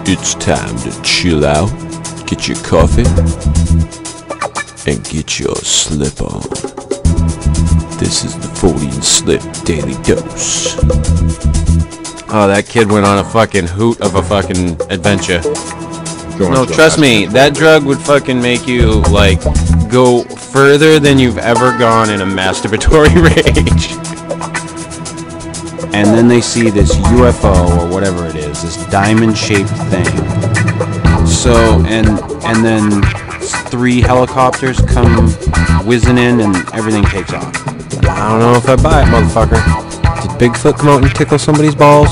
It's time to chill out, get your coffee, and get your slip on. This is the Fortean Slip Daily Dose. Oh, that kid went on a fucking hoot of a fucking adventure. No, trust me, that drug would fucking make you, like, go further than you've ever gone in a masturbatory rage. And then they see this UFO or whatever it is, this diamond-shaped thing. So, and then 3 helicopters come whizzing in and everything takes off. I don't know if I buy it, motherfucker. Did Bigfoot come out and tickle somebody's balls?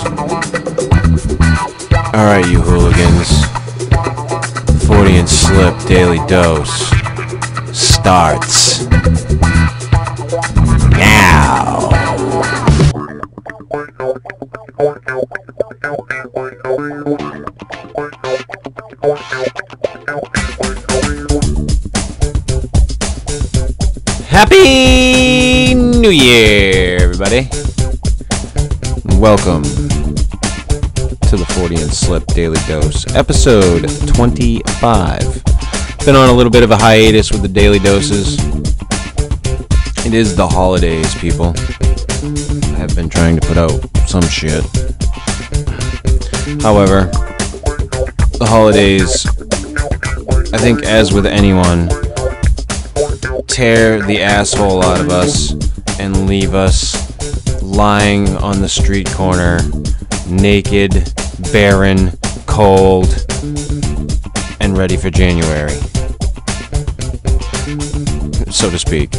Alright, you hooligans. Fortean Slip Daily Dose starts now. Happy New Year, everybody. Welcome to the Fortean Slip Daily Dose, episode 25. Been on a little bit of a hiatus with the daily doses. It is the holidays, people. I have been trying to put out some shit. However, the holidays, I think as with anyone, tear the asshole out of us and leave us lying on the street corner, naked, barren, cold, and ready for January, so to speak.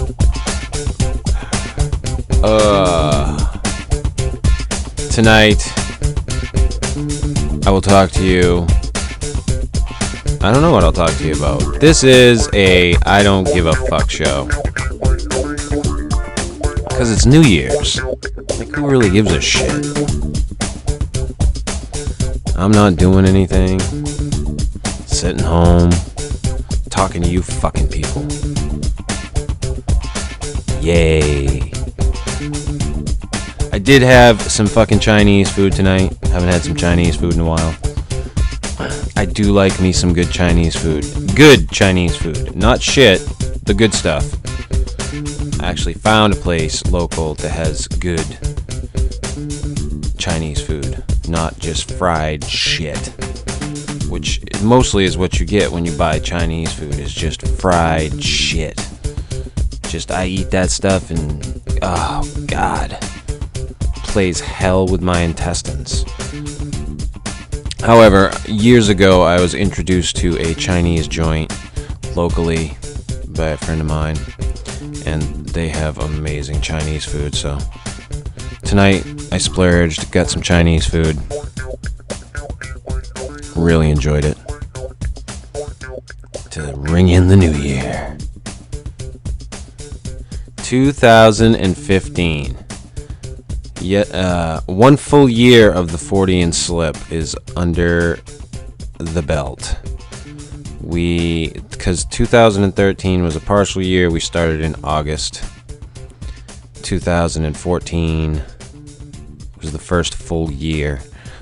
Tonight, I will talk to you. I don't know what I'll talk to you about. This is a I don't give a fuck show. Because it's New Year's. Like, who really gives a shit? I'm not doing anything. Sitting home. Talking to you fucking people. Yay. I did have some fucking Chinese food tonight. Haven't had some Chinese food in a while. I do like me some good Chinese food. Good Chinese food. Not shit. The good stuff. I actually found a place local that has good Chinese food. Not just fried shit. Which mostly is what you get when you buy Chinese food. Is just fried shit. Just I eat that stuff and oh god. Plays hell with my intestines. However, years ago I was introduced to a Chinese joint locally by a friend of mine, and they have amazing Chinese food. So tonight I splurged, got some Chinese food, really enjoyed it to ring in the new year. 2015. Yet, one full year of the Fortean Slip is under the belt. Because 2013 was a partial year, we started in August. 2014 was the first full year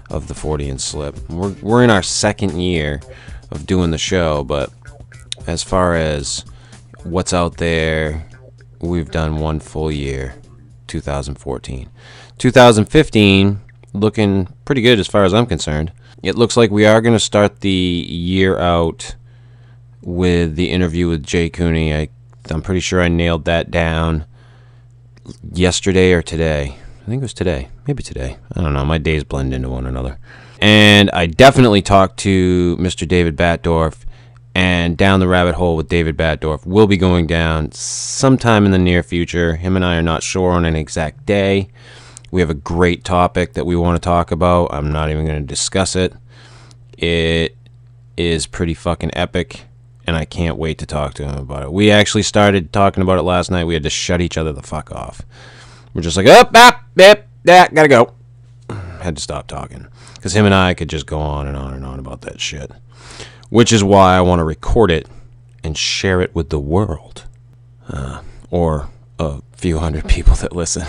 of the Fortean Slip. We're in our second year of doing the show, but as far as what's out there, we've done one full year, 2014. 2015, looking pretty good as far as I'm concerned. It looks like we are going to start the year out with the interview with Jay Cooney. I'm pretty sure I nailed that down yesterday or today. I think it was today. Maybe today. I don't know. My days blend into one another. And I definitely talked to Mr. David Batdorf, and Down the Rabbit Hole with David Batdorf will be going down sometime in the near future. Him and I are not sure on an exact day. We have a great topic that we want to talk about. I'm not even going to discuss it. It is pretty fucking epic, and I can't wait to talk to him about it. We actually started talking about it last night. We had to shut each other the fuck off. We're just like, gotta go. Had to stop talking. Because him and I could just go on and on and on about that shit. Which is why I want to record it and share it with the world. Or a few hundred people that listen.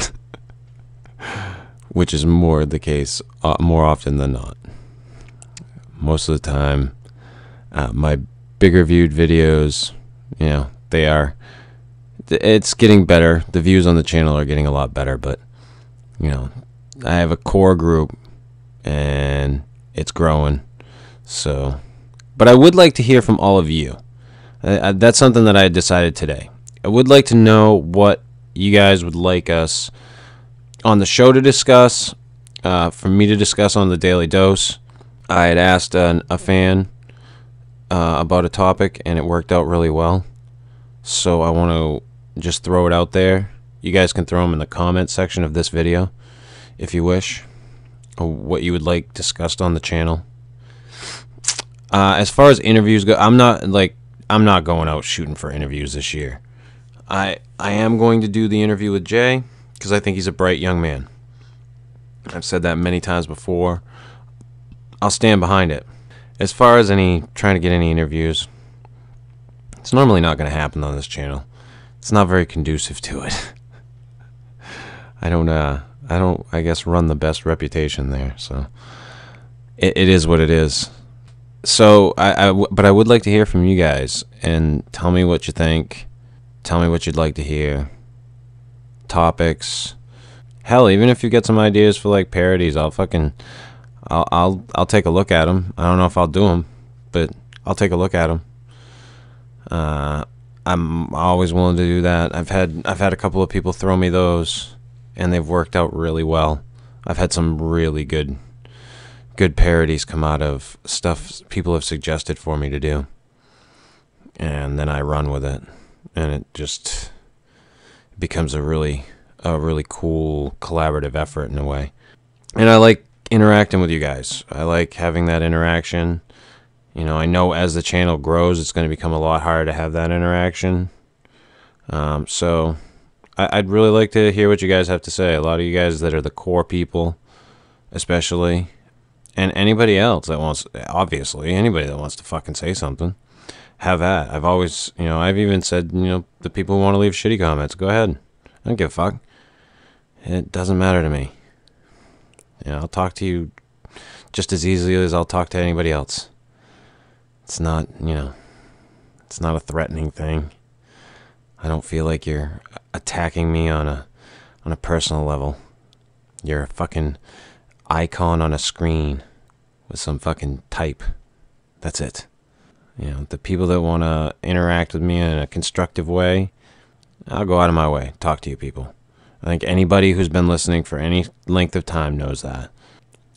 which is more the case more often than not. Most of the time, my bigger viewed videos, it's getting better. The views on the channel are getting a lot better, but I have a core group and it's growing. So, but I would like to hear from all of you. That's something that I decided today. I would like to know what you guys would like us on the show to discuss, for me to discuss on the Daily Dose. I had asked a fan about a topic, and it worked out really well. So I want to just throw it out there. You guys can throw them in the comment section of this video, if you wish, or what you would like discussed on the channel. As far as interviews go, I'm not going out shooting for interviews this year. I am going to do the interview with Jay because I think he's a bright young man. I've said that many times before. I'll stand behind it. As far as trying to get any interviews, it's normally not going to happen on this channel. It's not very conducive to it. I don't, I guess, run the best reputation there. So it is what it is. So but I would like to hear from you guys and tell me what you think. Tell me what you'd like to hear. Topics. Hell, even if you get some ideas for like parodies, I'll take a look at them. I don't know if I'll do them, but I'll take a look at them. I'm always willing to do that. I've had a couple of people throw me those, and they've worked out really well. I've had some really good parodies come out of stuff people have suggested for me to do, and then I run with it, and it just becomes a really cool collaborative effort in a way. And I like interacting with you guys. I like having that interaction. I know as the channel grows, it's going to become a lot harder to have that interaction. So I'd really like to hear what you guys have to say. A lot of you guys that are the core people, especially, and anybody else that wants, obviously, anybody that wants to fucking say something, have at. I've always, I've even said, the people who want to leave shitty comments, go ahead. I don't give a fuck. It doesn't matter to me. I'll talk to you just as easily as I'll talk to anybody else. It's not, it's not a threatening thing. I don't feel like you're attacking me on a personal level. You're a fucking icon on a screen with some fucking type. That's it. The people that want to interact with me in a constructive way, I'll go out of my way. Talk to you people. I think anybody who's been listening for any length of time knows that.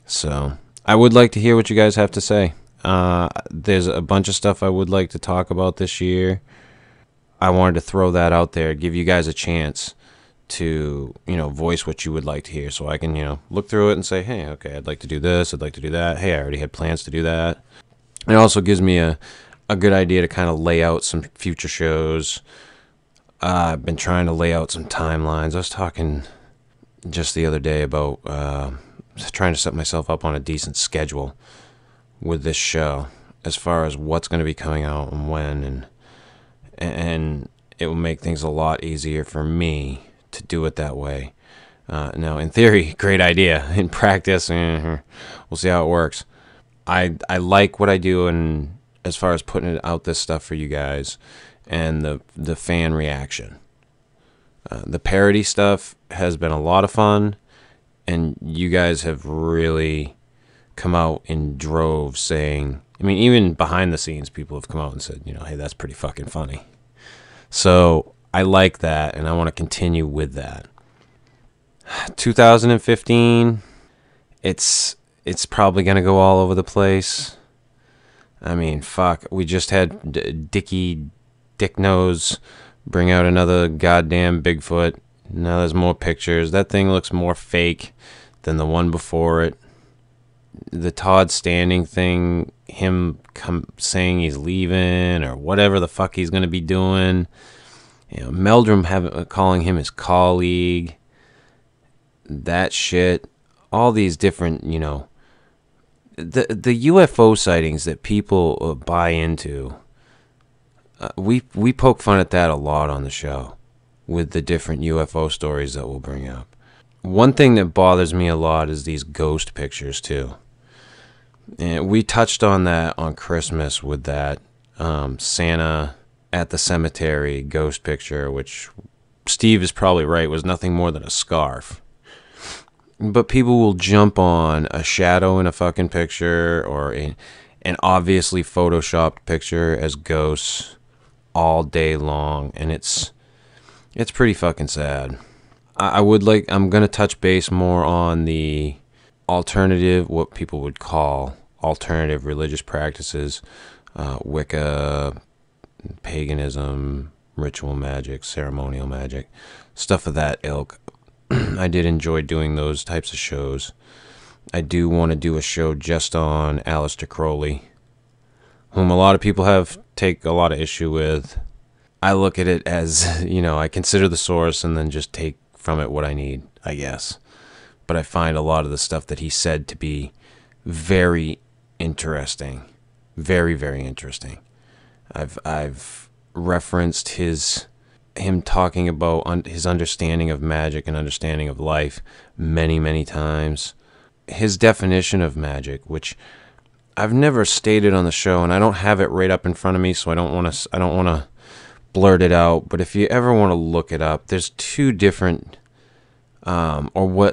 So I would like to hear what you guys have to say. There's a bunch of stuff I would like to talk about this year. I wanted to throw that out there, give you guys a chance to, voice what you would like to hear, so I can, look through it and say, hey, okay, I'd like to do this, I'd like to do that. Hey, I already had plans to do that. It also gives me a good idea to kind of lay out some future shows. I've been trying to lay out some timelines. I was talking just the other day about trying to set myself up on a decent schedule with this show as far as what's going to be coming out and when, and it will make things a lot easier for me to do it that way. Now, in theory, great idea. In practice, we'll see how it works. I like what I do, and as far as putting out this stuff for you guys and the fan reaction. The parody stuff has been a lot of fun, and you guys have really come out in droves saying, even behind the scenes, people have come out and said, hey, that's pretty fucking funny. So I like that, and I want to continue with that. 2015, it's probably going to go all over the place. Fuck, we just had Dick Nose bring out another goddamn Bigfoot. Now there's more pictures. That thing looks more fake than the one before it. The Todd Standing thing, him saying he's leaving or whatever the fuck he's going to be doing. Meldrum calling him his colleague. That shit. All these different, the UFO sightings that people buy into. We poke fun at that a lot on the show with the different UFO stories that we'll bring up. one thing that bothers me a lot is these ghost pictures too. And we touched on that on Christmas with that Santa at the cemetery ghost picture, which Steve is probably right, was nothing more than a scarf. But people will jump on a shadow in a fucking picture or an obviously photoshopped picture as ghosts all day long, and it's pretty fucking sad. I'm gonna touch base more on the alternative, what people would call alternative religious practices, Wicca, paganism, ritual magic, ceremonial magic, stuff of that ilk. I did enjoy doing those types of shows. I do want to do a show just on Aleister Crowley, whom a lot of people take a lot of issue with. I look at it as, I consider the source and then just take from it what I need, I guess. But I find a lot of the stuff that he said to be very interesting. Very, very interesting. I've referenced him talking about his understanding of magic and understanding of life many, many times. His definition of magic, which I've never stated on the show, and I don't have it right up in front of me, so I don't want to blurt it out. But if you ever want to look it up, there's two different, those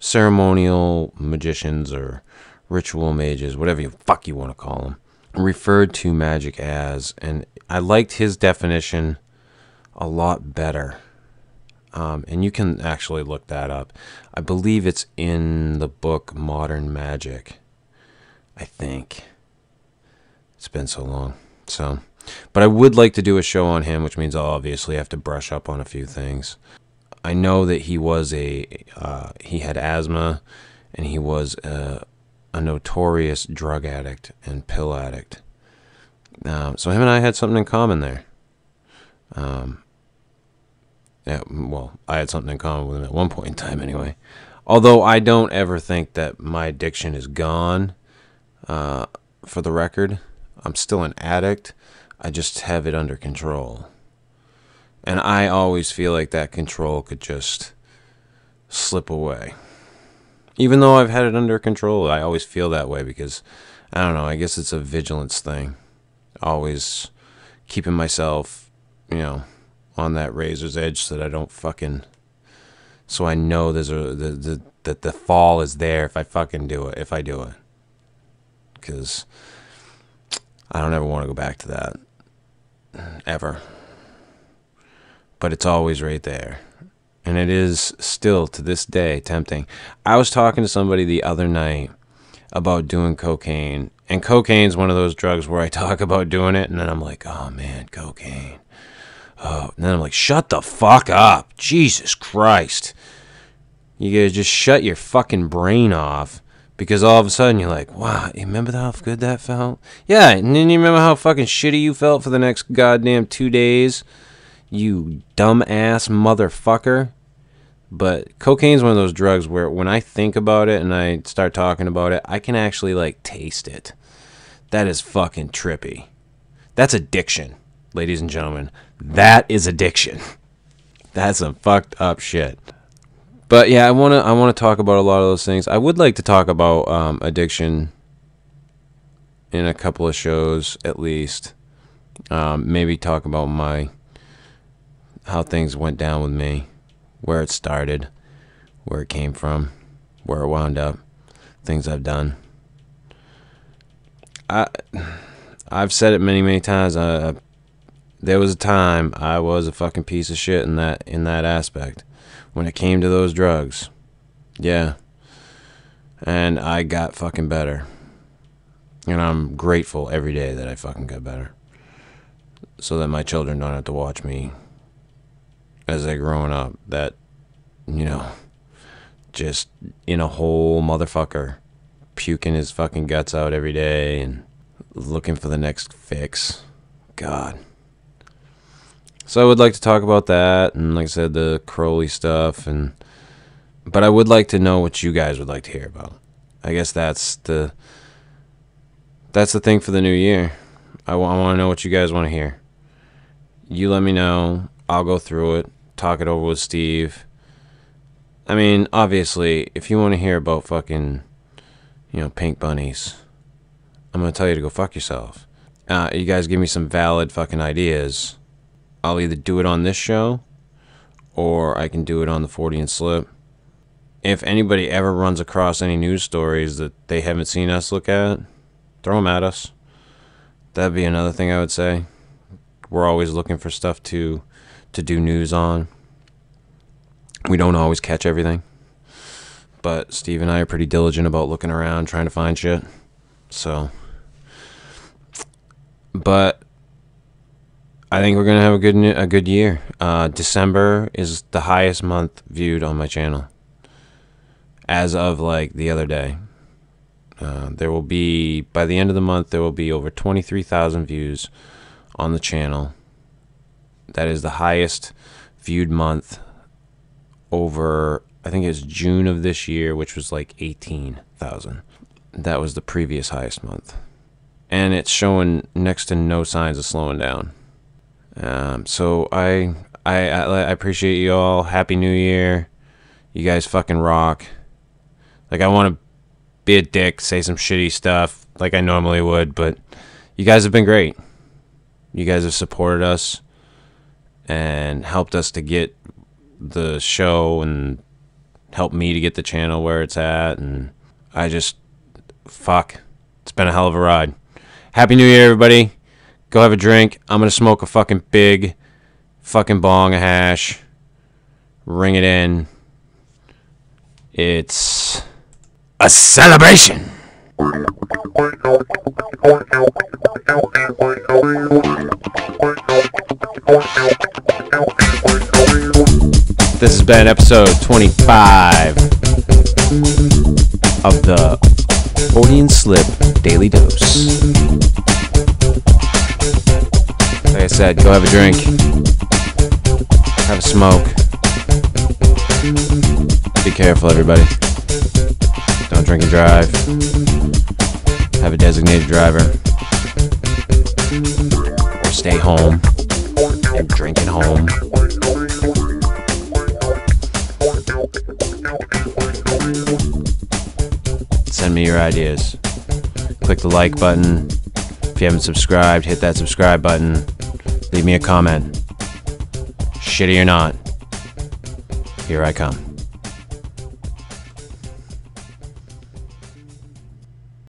ceremonial magicians or ritual mages, whatever you want to call them, referred to magic as, and I liked his definition a lot better. And you can actually look that up. I believe it's in the book Modern Magic. I think. It's been so long. But I would like to do a show on him, which means I'll obviously have to brush up on a few things. I know that he was he had asthma, and he was a notorious drug addict and pill addict. So him and I had something in common there. Yeah, well, I had something in common with him at one point in time anyway. Although I don't ever think that my addiction is gone, for the record. I'm still an addict. I just have it under control. And I always feel like that control could just slip away. Even though I've had it under control, I always feel that way because, I don't know, I guess it's a vigilance thing. Always keeping myself, on that razor's edge so that I don't fucking... So I know that the fall is there if I fucking do it, if I do it. Because I don't ever want to go back to that. Ever. But it's always right there. And it is still, to this day, tempting. I was talking to somebody the other night about doing cocaine. And cocaine's one of those drugs where I talk about doing it, and then I'm like, oh man, cocaine. Oh, and then I'm like, shut the fuck up. Jesus Christ. You gotta just shut your fucking brain off. Because all of a sudden you're like, wow, you remember how good that felt? Yeah, and then you remember how fucking shitty you felt for the next goddamn 2 days? You dumbass motherfucker. But cocaine's one of those drugs where when I think about it and I start talking about it, I can actually, taste it. That is fucking trippy. That's addiction, ladies and gentlemen. That is addiction. That's some fucked up shit. But yeah, I wanna talk about a lot of those things. I would like to talk about addiction in a couple of shows at least. Maybe talk about how things went down with me, where it started, where it came from, where it wound up, things I've done. I've said it many, many times. There was a time I was a fucking piece of shit in that aspect. When it came to those drugs. Yeah. And I got fucking better. And I'm grateful every day that I fucking got better. So that my children don't have to watch me as they're growing up. That, just in a hole motherfucker. Puking his fucking guts out every day and looking for the next fix. God. So I would like to talk about that, and like I said, the Crowley stuff, but I would like to know what you guys would like to hear about. I guess that's the thing for the new year. I want to know what you guys want to hear. You let me know. I'll go through it, talk it over with Steve. I mean, obviously, if you want to hear about fucking, pink bunnies, I'm going to tell you to go fuck yourself. You guys give me some valid fucking ideas. I'll either do it on this show, or I can do it on the Fortean Slip. If anybody ever runs across any news stories that they haven't seen us look at, throw them at us. That'd be another thing I would say. We're always looking for stuff to do news on. We don't always catch everything, but Steve and I are pretty diligent about looking around, trying to find shit. So, but I think we're gonna have a good year. December is the highest month viewed on my channel, as of like the other day. There will be, by the end of the month, there will be over 23,000 views on the channel. That is the highest viewed month over, I think it's June of this year, which was like 18,000. That was the previous highest month. And it's showing next to no signs of slowing down. So I appreciate you all. Happy New Year. You guys fucking rock. Like, I want to be a dick, say some shitty stuff like I normally would, but you guys have been great. You guys have supported us and helped us to get the show and helped me to get the channel where it's at, and it's been a hell of a ride. Happy New Year, everybody. Go have a drink. I'm gonna smoke a fucking big fucking bong of hash, ring it in. It's a celebration. This has been episode 25 of the Fortean Slip Daily Dose. Like I said, go have a drink, have a smoke. Be careful, everybody. Don't drink and drive. Have a designated driver. Or stay home and drink at home. Send me your ideas. Click the like button. If you haven't subscribed, hit that subscribe button. Leave me a comment. Shitty or not, here I come.